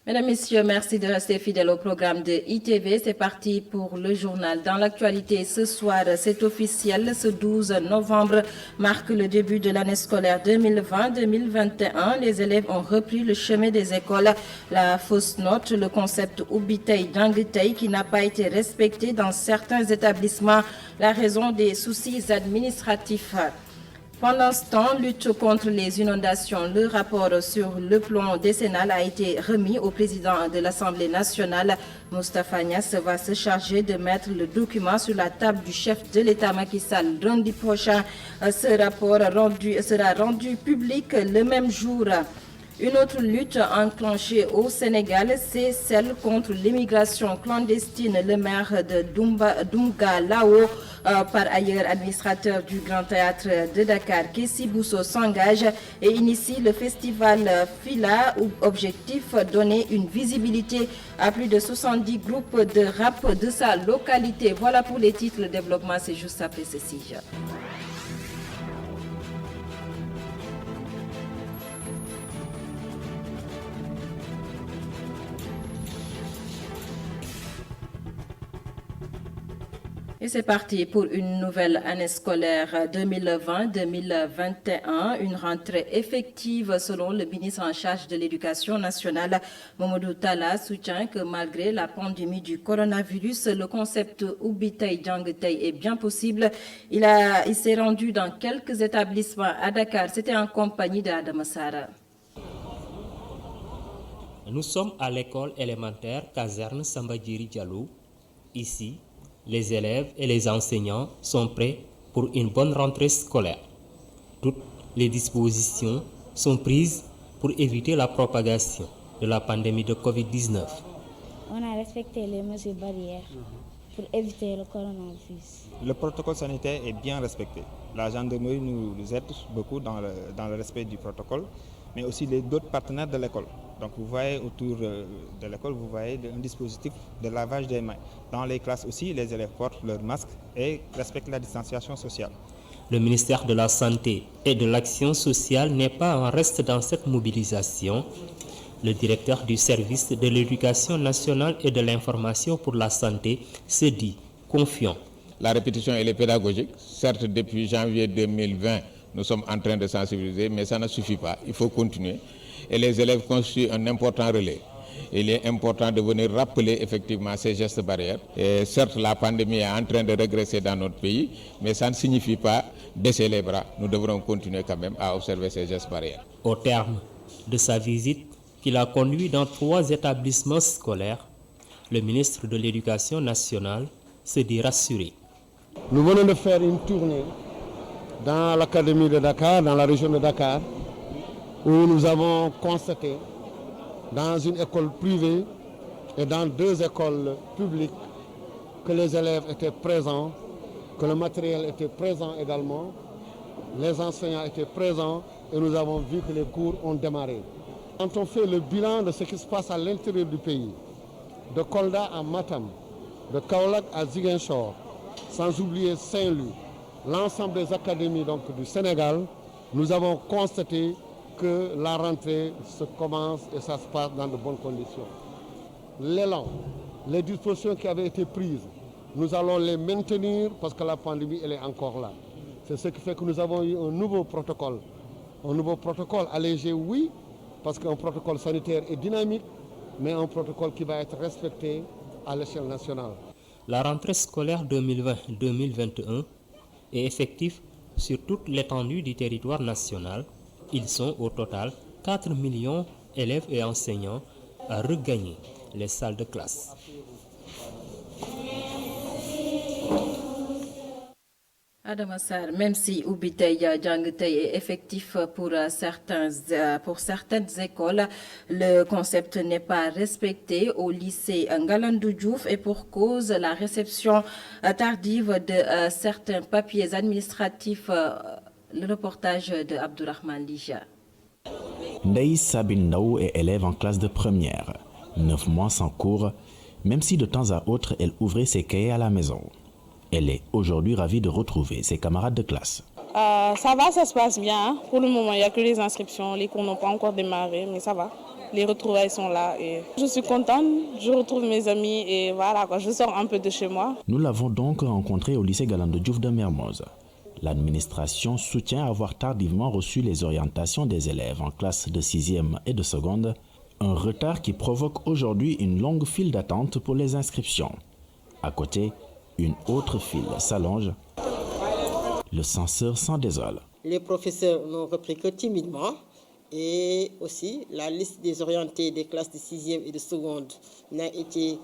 Mesdames, Messieurs, merci de rester fidèles au programme de ITV. C'est parti pour le journal. Dans l'actualité, ce soir, c'est officiel. Ce 12 novembre marque le début de l'année scolaire 2020-2021. Les élèves ont repris le chemin des écoles. La fausse note, le concept Ubitei Dangitei qui n'a pas été respecté dans certains établissements. La raison des soucis administratifs. Pendant ce temps, lutte contre les inondations, le rapport sur le plan décennal a été remis au président de l'Assemblée nationale. Moustapha Niasse va se charger de mettre le document sur la table du chef de l'État Macky Sall lundi prochain. Ce rapport sera rendu public le même jour. Une autre lutte enclenchée au Sénégal, c'est celle contre l'immigration clandestine. Le maire de Dunga Lao, par ailleurs administrateur du Grand Théâtre de Dakar, Kessi Bousso, s'engage et initie le festival Fila, où objectif donner une visibilité à plus de 70 groupes de rap de sa localité. Voilà pour les titres. Le développement, c'est juste après ceci. Et c'est parti pour une nouvelle année scolaire 2020-2021, une rentrée effective selon le ministre en charge de l'Éducation nationale. Mamadou Talla soutient que malgré la pandémie du coronavirus, le concept Ubitei Djangtei est bien possible. Il s'est rendu dans quelques établissements à Dakar. C'était en compagnie d'Adama Sara. Nous sommes à l'école élémentaire Caserne Sambadjiri Diallo. Ici, les élèves et les enseignants sont prêts pour une bonne rentrée scolaire. Toutes les dispositions sont prises pour éviter la propagation de la pandémie de Covid-19. On a respecté les mesures barrières pour éviter le coronavirus. Le protocole sanitaire est bien respecté. La gendarmerie nous aide beaucoup dans le respect du protocole, mais aussi d'autres partenaires de l'école. Donc vous voyez autour de l'école, vous voyez un dispositif de lavage des mains. Dans les classes aussi, les élèves portent leur masque et respectent la distanciation sociale. Le ministère de la Santé et de l'Action sociale n'est pas en reste dans cette mobilisation. Le directeur du service de l'éducation nationale et de l'information pour la santé se dit confiant. La répétition elle est pédagogique. Certes, depuis janvier 2020, nous sommes en train de sensibiliser, mais ça ne suffit pas. Il faut continuer. Et les élèves constituent un important relais. Il est important de venir rappeler effectivement ces gestes barrières. Et certes, la pandémie est en train de régresser dans notre pays, mais ça ne signifie pas baisser les bras. Nous devrons continuer quand même à observer ces gestes barrières. Au terme de sa visite, qu'il a conduit dans 3 établissements scolaires, le ministre de l'Éducation nationale se dit rassuré. Nous venons de faire une tournée dans l'académie de Dakar, dans la région de Dakar, où nous avons constaté dans une école privée et dans 2 écoles publiques que les élèves étaient présents, que le matériel était présent également, les enseignants étaient présents et nous avons vu que les cours ont démarré. Quand on fait le bilan de ce qui se passe à l'intérieur du pays, de Kolda à Matam, de Kaolack à Ziguinchor, sans oublier Saint-Louis, l'ensemble des académies donc, du Sénégal, nous avons constaté que la rentrée se commence et ça se passe dans de bonnes conditions. L'élan, les dispositions qui avaient été prises, nous allons les maintenir parce que la pandémie elle est encore là. C'est ce qui fait que nous avons eu un nouveau protocole. Un nouveau protocole allégé, oui, parce qu'un protocole sanitaire est dynamique, mais un protocole qui va être respecté à l'échelle nationale. La rentrée scolaire 2020-2021 est effective sur toute l'étendue du territoire national. Ils sont au total 4 millions d'élèves et enseignants à regagner les salles de classe. Adama Sarr, même si Ubitei Djangtei est effectif pour certaines écoles, le concept n'est pas respecté au lycée Ngalandou Diouf et pour cause la réception tardive de certains papiers administratifs. Le reportage de Abdourahman Lija. Ndei Sabine Ndaou est élève en classe de première. 9 mois sans cours, même si de temps à autre elle ouvrait ses cahiers à la maison. Elle est aujourd'hui ravie de retrouver ses camarades de classe. Ça va, ça se passe bien. Pour le moment, il n'y a que les inscriptions. Les cours n'ont pas encore démarré, mais ça va. les retrouvailles sont là. Et je suis contente, je retrouve mes amis et voilà, je sors un peu de chez moi. Nous l'avons donc rencontré au lycée Galandou Diouf de Mermoz. L'administration soutient avoir tardivement reçu les orientations des élèves en classe de 6e et de seconde, un retard qui provoque aujourd'hui une longue file d'attente pour les inscriptions. À côté, une autre file s'allonge. Le censeur s'en désole. Les professeurs n'ont repris que timidement et aussi la liste des orientés des classes de 6e et de seconde n'a été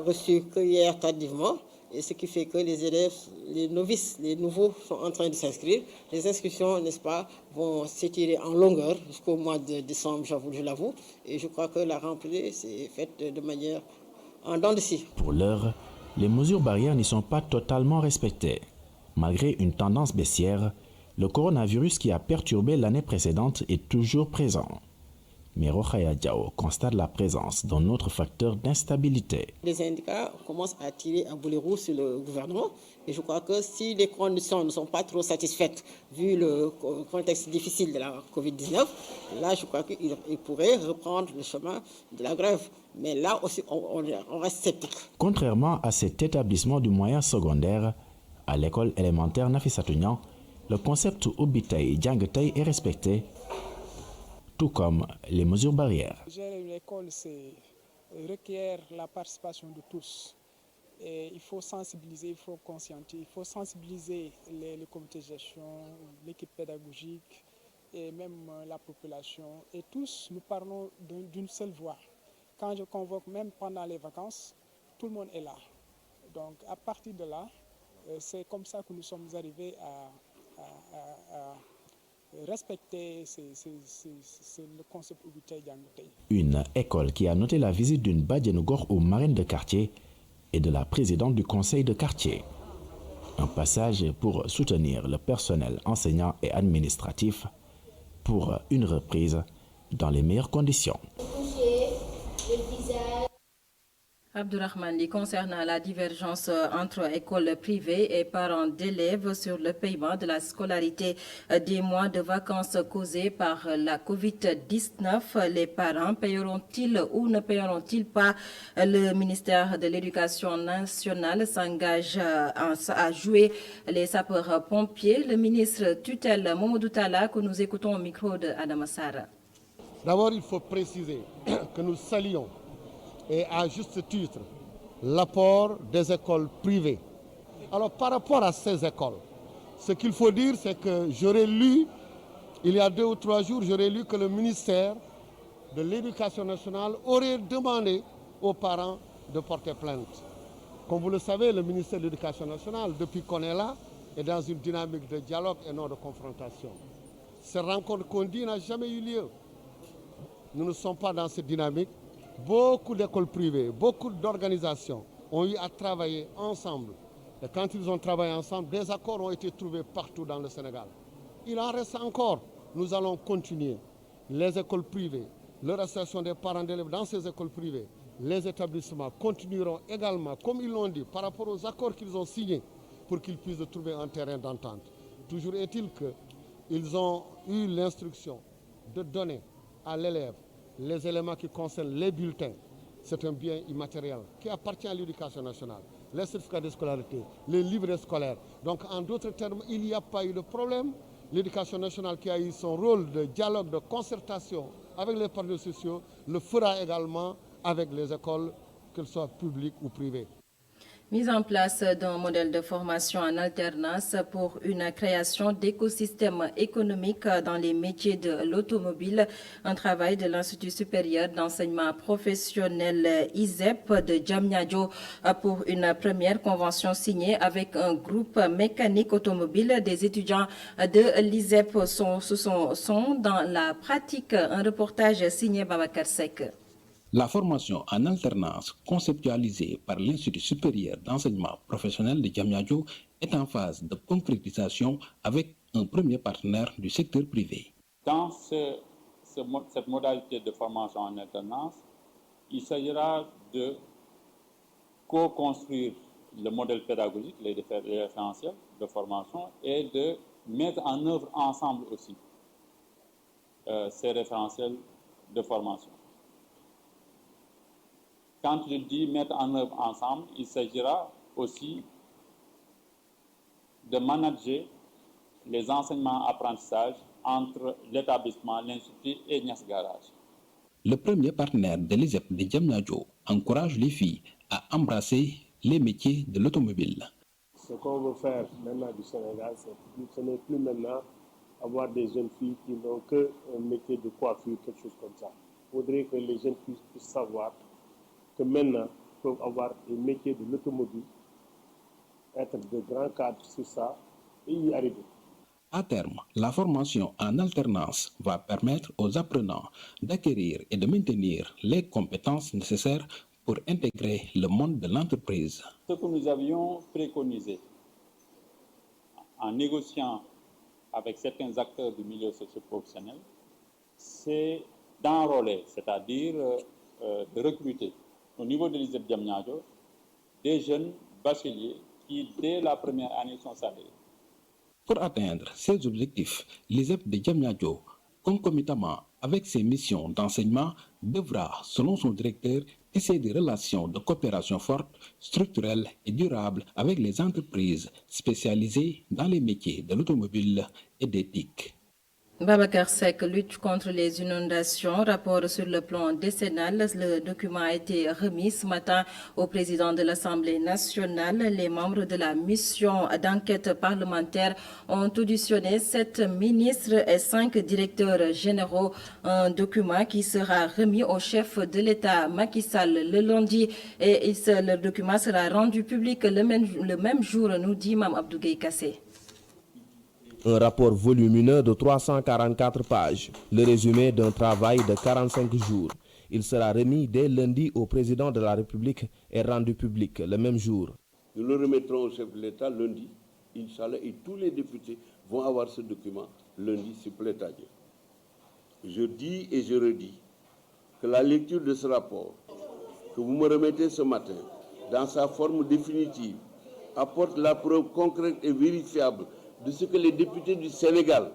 reçue que hier tardivement. Et ce qui fait que les élèves, les novices, les nouveaux sont en train de s'inscrire. Les inscriptions, n'est-ce pas, vont s'étirer en longueur jusqu'au mois de décembre, je l'avoue. Et je crois que la rentrée s'est faite de manière en dents de scie. Pour l'heure, les mesures barrières n'y sont pas totalement respectées. Malgré une tendance baissière, le coronavirus qui a perturbé l'année précédente est toujours présent. Mais Rokhaya Diao constate la présence d'un autre facteur d'instabilité. Les syndicats commencent à tirer à boulet rouge sur le gouvernement et je crois que si les conditions ne sont pas trop satisfaites vu le contexte difficile de la Covid-19, là je crois qu'ils pourraient reprendre le chemin de la grève. Mais là aussi on reste sceptique. Contrairement à cet établissement du moyen secondaire, à l'école élémentaire Nafissatou, le concept Obitei Djangetei est respecté, tout comme les mesures barrières. Gérer l'école, requiert la participation de tous. Et il faut sensibiliser, il faut conscientiser, il faut sensibiliser les comités de gestion, l'équipe pédagogique et même la population. Et tous, nous parlons d'une seule voix. Quand je convoque, même pendant les vacances, tout le monde est là. Donc à partir de là, c'est comme ça que nous sommes arrivés à respecter le concept Obitei Djangetei. Une école qui a noté la visite d'une Badianougor aux marraines de quartier et de la présidente du conseil de quartier. Un passage pour soutenir le personnel enseignant et administratif pour une reprise dans les meilleures conditions. Abdourahmane, concernant la divergence entre écoles privées et parents d'élèves sur le paiement de la scolarité des mois de vacances causés par la Covid-19, les parents paieront-ils ou ne paieront-ils pas? Le ministère de l'Éducation nationale s'engage à jouer les sapeurs-pompiers. Le ministre tutelle Mamadou Talla, que nous écoutons au micro de Adama Sarr. D'abord, il faut préciser que nous saluons et à juste titre l'apport des écoles privées. Alors par rapport à ces écoles, ce qu'il faut dire, c'est que j'aurais lu, il y a 2 ou 3 jours, j'aurais lu que le ministère de l'Éducation nationale aurait demandé aux parents de porter plainte. Comme vous le savez, le ministère de l'Éducation nationale, depuis qu'on est là, est dans une dynamique de dialogue et non de confrontation. Cette rencontre qu'on dit n'a jamais eu lieu. Nous ne sommes pas dans cette dynamique. Beaucoup d'écoles privées, beaucoup d'organisations ont eu à travailler ensemble. Et quand ils ont travaillé ensemble, des accords ont été trouvés partout dans le Sénégal. Il en reste encore. Nous allons continuer. Les écoles privées, leur association des parents d'élèves dans ces écoles privées, les établissements continueront également, comme ils l'ont dit, par rapport aux accords qu'ils ont signés, pour qu'ils puissent trouver un terrain d'entente. Toujours est-il qu'ils ont eu l'instruction de donner à l'élève les éléments qui concernent les bulletins. C'est un bien immatériel qui appartient à l'éducation nationale. Les certificats de scolarité, les livrets scolaires. Donc en d'autres termes, il n'y a pas eu de problème. L'éducation nationale qui a eu son rôle de dialogue, de concertation avec les partenaires sociaux, le fera également avec les écoles, qu'elles soient publiques ou privées. Mise en place d'un modèle de formation en alternance pour une création d'écosystèmes économiques dans les métiers de l'automobile, un travail de l'Institut supérieur d'enseignement professionnel ISEP de Diamniadio pour une première convention signée avec un groupe mécanique automobile. Des étudiants de l'ISEP sont dans la pratique. Un reportage signé Babacar Sek. La formation en alternance conceptualisée par l'Institut supérieur d'enseignement professionnel de Diamniadio est en phase de concrétisation avec un premier partenaire du secteur privé. Dans cette modalité de formation en alternance, il s'agira de co-construire le modèle pédagogique, les référentiels de formation et de mettre en œuvre ensemble aussi ces référentiels de formation. Quand je dis mettre en œuvre ensemble, il s'agira aussi de manager les enseignements-apprentissages entre l'établissement, l'Institut et Niass Garage. Le premier partenaire de l'ISEP de Diamniadio encourage les filles à embrasser les métiers de l'automobile. Ce qu'on veut faire maintenant du Sénégal, ce n'est plus maintenant avoir des jeunes filles qui n'ont qu'un métier de coiffure, quelque chose comme ça. Il faudrait que les jeunes filles puissent savoir que maintenant, ils peuvent avoir des métiers de l'automobile, être de grands cadres sur ça et y arriver. À terme, la formation en alternance va permettre aux apprenants d'acquérir et de maintenir les compétences nécessaires pour intégrer le monde de l'entreprise. Ce que nous avions préconisé en négociant avec certains acteurs du milieu socio-professionnel, c'est d'enrôler, c'est-à-dire de recruter au niveau de l'ISEP Diamniadio des jeunes bacheliers qui, dès la première année, sont salariés. Pour atteindre ces objectifs, l'ISEP de Diamniadio, concomitamment avec ses missions d'enseignement, devra, selon son directeur, tisser des relations de coopération fortes, structurelles et durables avec les entreprises spécialisées dans les métiers de l'automobile et des TIC. Babacar Seck, lutte contre les inondations, rapport sur le plan décennal. Le document a été remis ce matin au président de l'Assemblée nationale. Les membres de la mission d'enquête parlementaire ont auditionné 7 ministres et 5 directeurs généraux. Un document qui sera remis au chef de l'État Macky Sall le lundi et le document sera rendu public le même jour, nous dit Mme Abdou Gueye Kassé. Un rapport volumineux de 344 pages, le résumé d'un travail de 45 jours. Il sera remis dès lundi au président de la République et rendu public le même jour. Nous le remettrons au chef de l'État lundi, Inch'Allah, et tous les députés vont avoir ce document lundi, s'il plaît à Dieu. Je dis et je redis que la lecture de ce rapport que vous me remettez ce matin, dans sa forme définitive, apporte la preuve concrète et vérifiable de ce que les députés du Sénégal,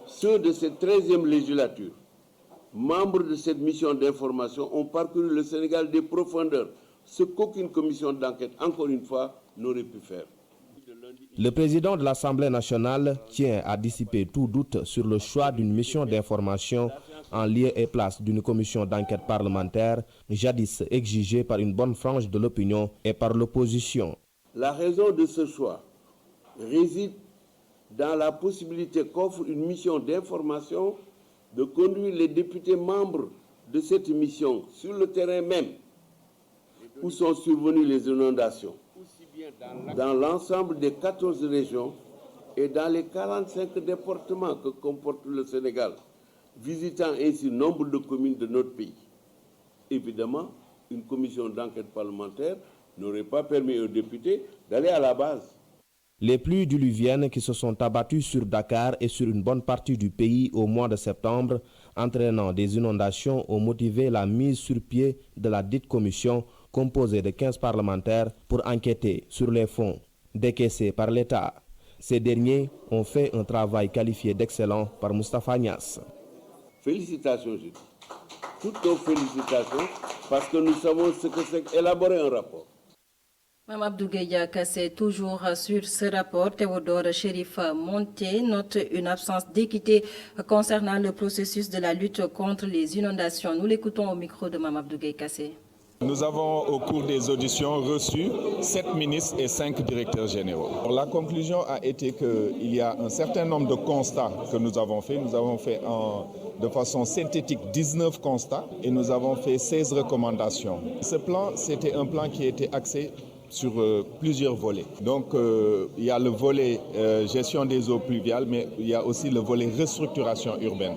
ceux de cette 13e législature, membres de cette mission d'information, ont parcouru le Sénégal des profondeurs, ce qu'aucune commission d'enquête, encore une fois, n'aurait pu faire. Le président de l'Assemblée nationale tient à dissiper tout doute sur le choix d'une mission d'information en lieu et place d'une commission d'enquête parlementaire, jadis exigée par une bonne frange de l'opinion et par l'opposition. La raison de ce choix réside dans la possibilité qu'offre une mission d'information de conduire les députés membres de cette mission sur le terrain même où sont survenues les inondations, dans l'ensemble des 14 régions et dans les 45 départements que comporte le Sénégal, visitant ainsi nombre de communes de notre pays. Évidemment, une commission d'enquête parlementaire n'aurait pas permis aux députés d'aller à la base. Les pluies diluviennes qui se sont abattues sur Dakar et sur une bonne partie du pays au mois de septembre, entraînant des inondations, ont motivé la mise sur pied de la dite commission composée de 15 parlementaires pour enquêter sur les fonds décaissés par l'État. Ces derniers ont fait un travail qualifié d'excellent par Moustapha Niass. Félicitations, je dis. Toutes nos félicitations, parce que nous savons ce que c'est qu'élaborer un rapport. Mme Abdou Gueye Kassé, toujours sur ce rapport, Théodore Chérif Monté note une absence d'équité concernant le processus de la lutte contre les inondations. Nous l'écoutons au micro de Mme Abdou Gueye Kassé. Nous avons, au cours des auditions, reçu 7 ministres et 5 directeurs généraux. La conclusion a été qu'il y a un certain nombre de constats que nous avons fait. Nous avons fait de façon synthétique 19 constats et nous avons fait 16 recommandations. Ce plan, c'était un plan qui était axé sur plusieurs volets. Donc, il y a le volet gestion des eaux pluviales, mais il y a aussi le volet restructuration urbaine.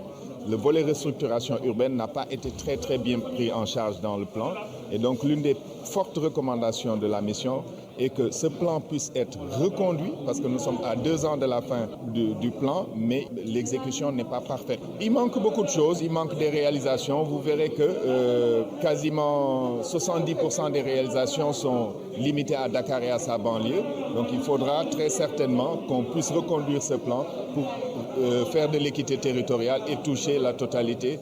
Le volet restructuration urbaine n'a pas été très bien pris en charge dans le plan. Et donc, l'une des fortes recommandations de la mission est que ce plan puisse être reconduit, parce que nous sommes à 2 ans de la fin du plan, mais l'exécution n'est pas parfaite. Il manque beaucoup de choses, il manque des réalisations. Vous verrez que quasiment 70% des réalisations sont limité à Dakar et à sa banlieue. Donc il faudra très certainement qu'on puisse reconduire ce plan pour faire de l'équité territoriale et toucher la totalité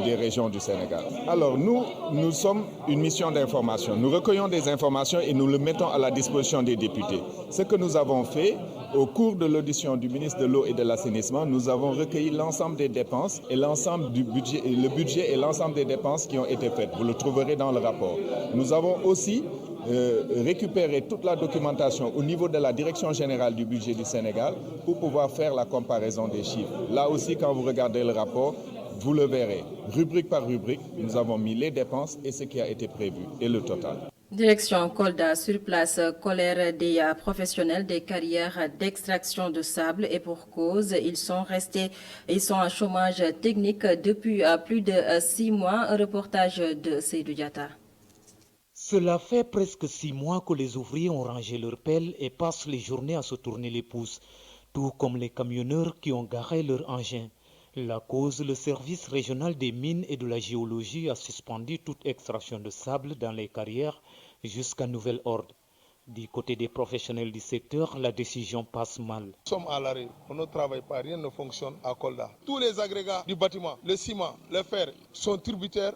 des régions du Sénégal. Alors nous sommes une mission d'information. Nous recueillons des informations et nous le mettons à la disposition des députés. Ce que nous avons fait au cours de l'audition du ministre de l'Eau et de l'Assainissement, nous avons recueilli l'ensemble des dépenses et l'ensemble du budget, le budget et l'ensemble des dépenses qui ont été faites. Vous le trouverez dans le rapport. Nous avons aussi récupéré toute la documentation au niveau de la Direction générale du budget du Sénégal pour pouvoir faire la comparaison des chiffres. Là aussi, quand vous regardez le rapport, vous le verrez. Rubrique par rubrique, nous avons mis les dépenses et ce qui a été prévu et le total. Direction Kolda, sur place, colère des professionnels des carrières d'extraction de sable et pour cause, ils sont en chômage technique depuis plus de 6 mois. Un reportage de Seydou Diatta. Cela fait presque 6 mois que les ouvriers ont rangé leurs pelles et passent les journées à se tourner les pouces, tout comme les camionneurs qui ont garé leurs engins. La cause, le service régional des mines et de la géologie a suspendu toute extraction de sable dans les carrières jusqu'à nouvel ordre. Du côté des professionnels du secteur, la décision passe mal. Nous sommes à l'arrêt, on ne travaille pas, rien ne fonctionne à Kolda. Tous les agrégats du bâtiment, le ciment, le fer, sont tributaires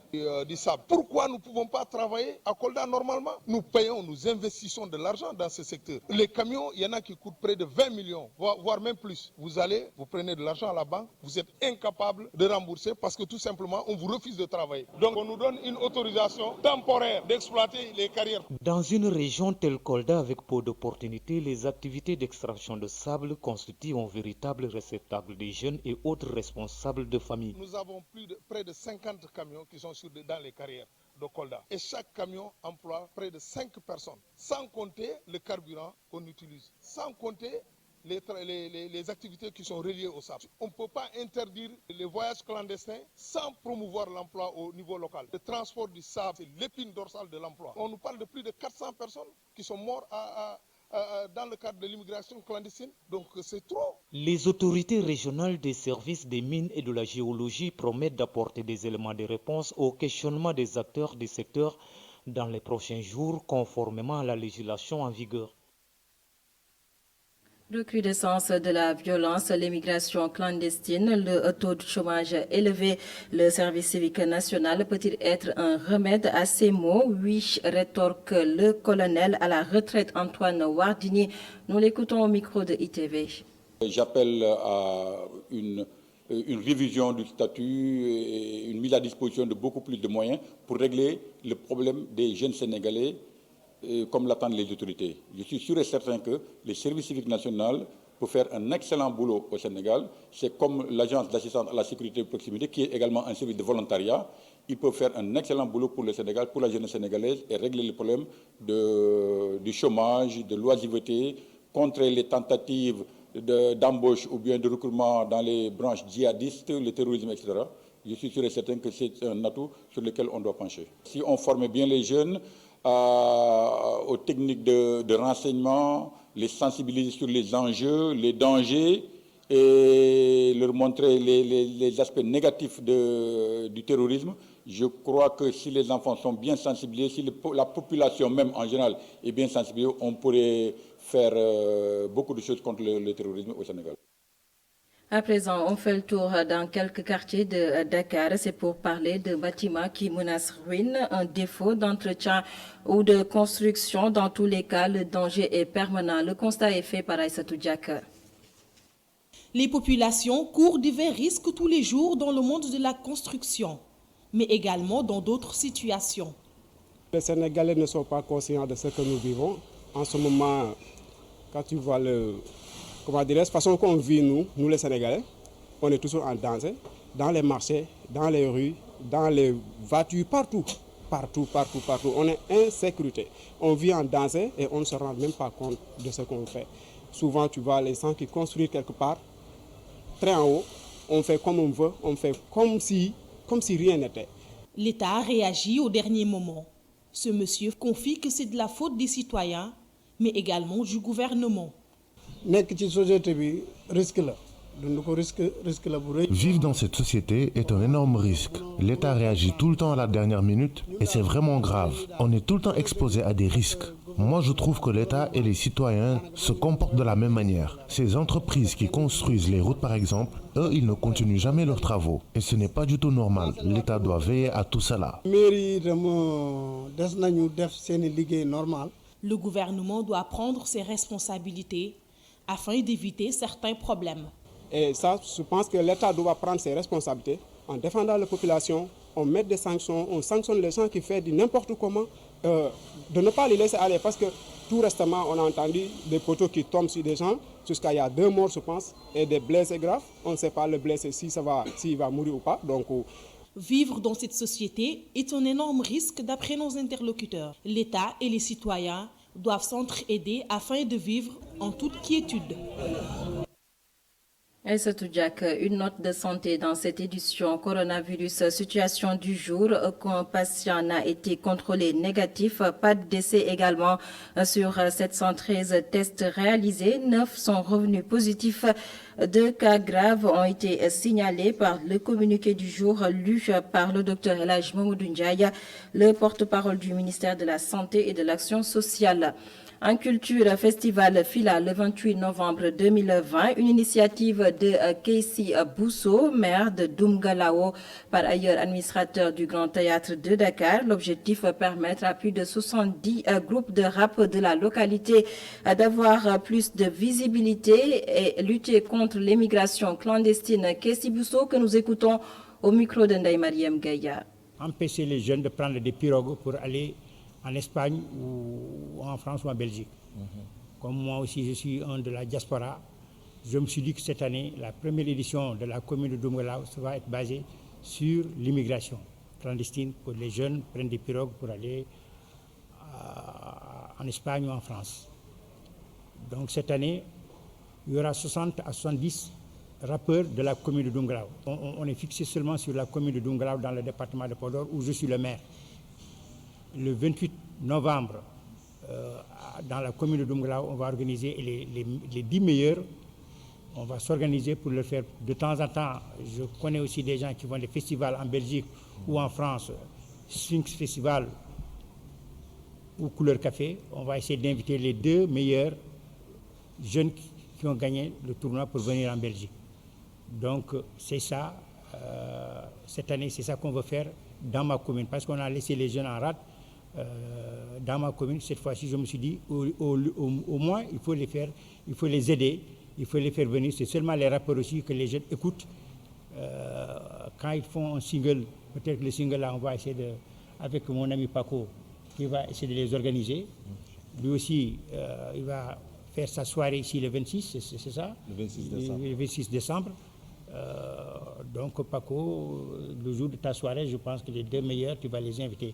du sable. Pourquoi nous ne pouvons pas travailler à Kolda normalement? Nous payons, nous investissons de l'argent dans ce secteur. Les camions, il y en a qui coûtent près de 20 millions, voire même plus. Vous allez, vous prenez de l'argent à la banque, vous êtes incapable de rembourser parce que tout simplement, on vous refuse de travailler. Donc on nous donne une autorisation temporaire d'exploiter les carrières. Dans une région telle qu'Kolda, avec peu d'opportunités, les activités d'extraction de sable constituent un véritable réceptacle des jeunes et autres responsables de famille. Nous avons près de 50 camions qui sont dans les carrières de Kolda. Et chaque camion emploie près de 5 personnes, sans compter le carburant qu'on utilise, sans compter les activités qui sont reliées au sable. On ne peut pas interdire les voyages clandestins sans promouvoir l'emploi au niveau local. Le transport du sable, c'est l'épine dorsale de l'emploi. On nous parle de plus de 400 personnes qui sont mortes dans le cadre de l'immigration clandestine, donc c'est trop. Les autorités régionales des services des mines et de la géologie promettent d'apporter des éléments de réponse aux questionnements des acteurs du secteur dans les prochains jours, conformément à la législation en vigueur. Recrudescence de la violence, l'immigration clandestine, le taux de chômage élevé, le service civique national peut-il être un remède à ces maux? Oui, rétorque le colonel à la retraite Antoine Wardini. Nous l'écoutons au micro de ITV. J'appelle à une révision du statut et une mise à disposition de beaucoup plus de moyens pour régler le problème des jeunes Sénégalais comme l'attendent les autorités. Je suis sûr et certain que les services civiques nationaux peuvent faire un excellent boulot au Sénégal. C'est comme l'agence d'assistance à la sécurité de proximité, qui est également un service de volontariat. Ils peuvent faire un excellent boulot pour le Sénégal, pour la jeunesse sénégalaise, et régler les problèmes du chômage, de l'oisiveté, contrer les tentatives d'embauche ou bien de recrutement dans les branches djihadistes, le terrorisme, etc. Je suis sûr et certain que c'est un atout sur lequel on doit pencher. Si on forme bien les jeunes aux techniques de renseignement, les sensibiliser sur les enjeux, les dangers et leur montrer les aspects négatifs du terrorisme. Je crois que si les enfants sont bien sensibilisés, si la population même en général est bien sensibilisée, on pourrait faire beaucoup de choses contre le terrorisme au Sénégal. À présent, on fait le tour dans quelques quartiers de Dakar. C'est pour parler de bâtiments qui menacent ruine, un défaut d'entretien ou de construction. Dans tous les cas, le danger est permanent. Le constat est fait par Aïssatou Diak. Les populations courent divers risques tous les jours dans le monde de la construction, mais également dans d'autres situations. Les Sénégalais ne sont pas conscients de ce que nous vivons. En ce moment, quand tu vois la façon qu'on vit, nous les Sénégalais, on est toujours en danger, dans les marchés, dans les rues, dans les voitures, partout. On est en insécurité. On vit en danger et on ne se rend même pas compte de ce qu'on fait. Souvent, tu vois les gens qui construisent quelque part, très en haut, on fait comme on veut, on fait comme si rien n'était. L'État réagit au dernier moment. Ce monsieur confie que c'est de la faute des citoyens, mais également du gouvernement. Vivre dans cette société est un énorme risque. L'État réagit tout le temps à la dernière minute et c'est vraiment grave. On est tout le temps exposé à des risques. Moi, je trouve que l'État et les citoyens se comportent de la même manière. Ces entreprises qui construisent les routes, par exemple, eux, ils ne continuent jamais leurs travaux. Et ce n'est pas du tout normal. L'État doit veiller à tout cela. Le gouvernement doit prendre ses responsabilités afin d'éviter certains problèmes. Et ça, je pense que l'État doit prendre ses responsabilités en défendant la population, on met des sanctions, on sanctionne les gens qui font du n'importe comment, de ne pas les laisser aller parce que tout récemment, on a entendu des poteaux qui tombent sur des gens, jusqu'à il y a 2 morts, je pense, et des blessés graves. On ne sait pas le blessé s'il va mourir ou pas. Donc, vivre dans cette société est un énorme risque d'après nos interlocuteurs. L'État et les citoyens doivent s'entraider afin de vivre en toute quiétude. Aïssatou Diak, une note de santé dans cette édition coronavirus. Situation du jour, qu'un patient n'a été contrôlé négatif. Pas de décès également sur 713 tests réalisés. 9 sont revenus positifs. 2 cas graves ont été signalés par le communiqué du jour lu par le docteur El Hadj Mamadou Ndiaye, le porte-parole du ministère de la Santé et de l'Action sociale. En culture, festival Fila le 28 novembre 2020, une initiative de Keïsi Bousso, maire de Doumgalao, par ailleurs administrateur du Grand Théâtre de Dakar. L'objectif, permettre à plus de 70 groupes de rap de la localité d'avoir plus de visibilité et lutter contre l'immigration clandestine. Keïsi Bousso, que nous écoutons au micro de Ndaye Mariam Gaïa. Empêcher les jeunes de prendre des pirogues pour aller en Espagne ou en France ou en Belgique. Comme moi aussi, je suis un de la diaspora. Je me suis dit que cette année, la première édition de la commune de Doumgalao va être basée sur l'immigration clandestine, pour les jeunes prennent des pirogues pour aller en Espagne ou en France. Donc cette année, il y aura 60 à 70 rappeurs de la commune de Doumgalao. On est fixé seulement sur la commune de Doumgalao dans le département de Podor où je suis le maire. Le 28 novembre, dans la commune de Doumgalao, on va organiser les 10 meilleurs. On va s'organiser pour le faire de temps en temps. Je connais aussi des gens qui vont des festivals en Belgique ou en France, Sphinx Festival ou Couleur Café. On va essayer d'inviter les 2 meilleurs jeunes qui ont gagné le tournoi pour venir en Belgique. Donc c'est ça, cette année, c'est ça qu'on veut faire dans ma commune, parce qu'on a laissé les jeunes en rade. Dans ma commune, cette fois-ci, je me suis dit, au moins, il faut les faire, il faut les aider, il faut les faire venir. C'est seulement les rappeurs aussi que les jeunes écoutent. Quand ils font un single, peut-être que le single là, on va essayer avec mon ami Paco, qui va essayer de les organiser. Lui aussi, il va faire sa soirée ici le 26, c'est ça? Le 26 décembre. Le 26 décembre. Donc Paco, le jour de ta soirée, je pense que les 2 meilleurs, tu vas les inviter.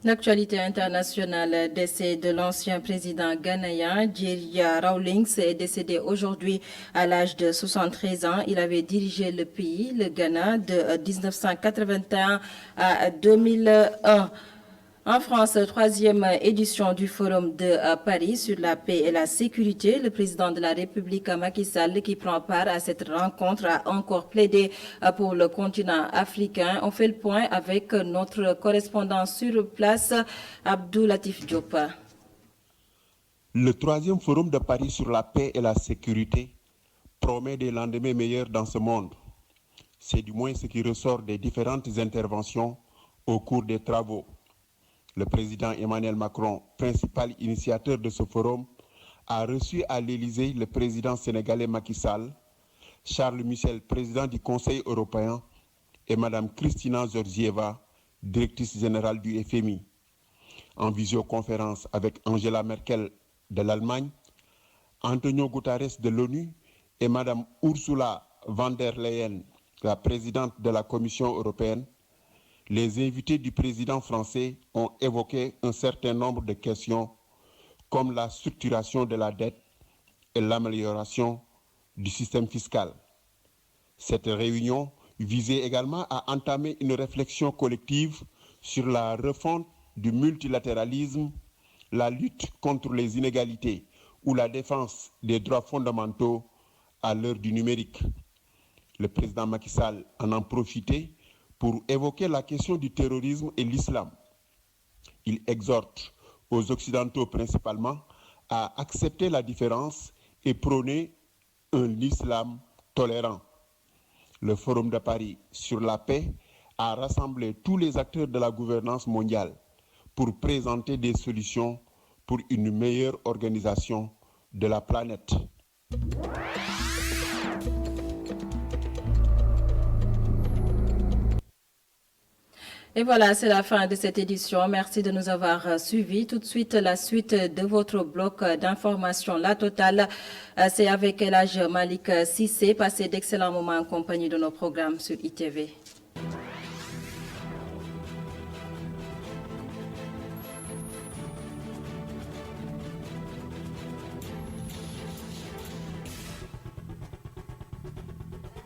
L'actualité internationale, décès de l'ancien président ghanéen, Djeria Rawlings, est décédé aujourd'hui à l'âge de 73 ans. Il avait dirigé le pays, le Ghana, de 1981 à 2001. En France, 3e édition du Forum de Paris sur la paix et la sécurité. Le président de la République, Macky Sall, qui prend part à cette rencontre, a encore plaidé pour le continent africain. On fait le point avec notre correspondant sur place, Abdou Latif Diop. Le 3e Forum de Paris sur la paix et la sécurité promet des lendemains meilleurs dans ce monde. C'est du moins ce qui ressort des différentes interventions au cours des travaux. Le président Emmanuel Macron, principal initiateur de ce forum, a reçu à l'Élysée le président sénégalais Macky Sall, Charles Michel, président du Conseil européen, et Mme Kristalina Georgieva, directrice générale du FMI. En visioconférence avec Angela Merkel de l'Allemagne, Antonio Guterres de l'ONU et Mme Ursula von der Leyen, la présidente de la Commission européenne, les invités du président français ont évoqué un certain nombre de questions comme la structuration de la dette et l'amélioration du système fiscal. Cette réunion visait également à entamer une réflexion collective sur la refonte du multilatéralisme, la lutte contre les inégalités ou la défense des droits fondamentaux à l'heure du numérique. Le président Macky Sall en a profité pour évoquer la question du terrorisme et l'islam. Il exhorte aux Occidentaux principalement à accepter la différence et prôner un islam tolérant. Le Forum de Paris sur la paix a rassemblé tous les acteurs de la gouvernance mondiale pour présenter des solutions pour une meilleure organisation de la planète. Et voilà, c'est la fin de cette édition. Merci de nous avoir suivis. Tout de suite, la suite de votre bloc d'information. La totale, c'est avec El Hadj Malick Cissé. Passez d'excellents moments en compagnie de nos programmes sur ITV.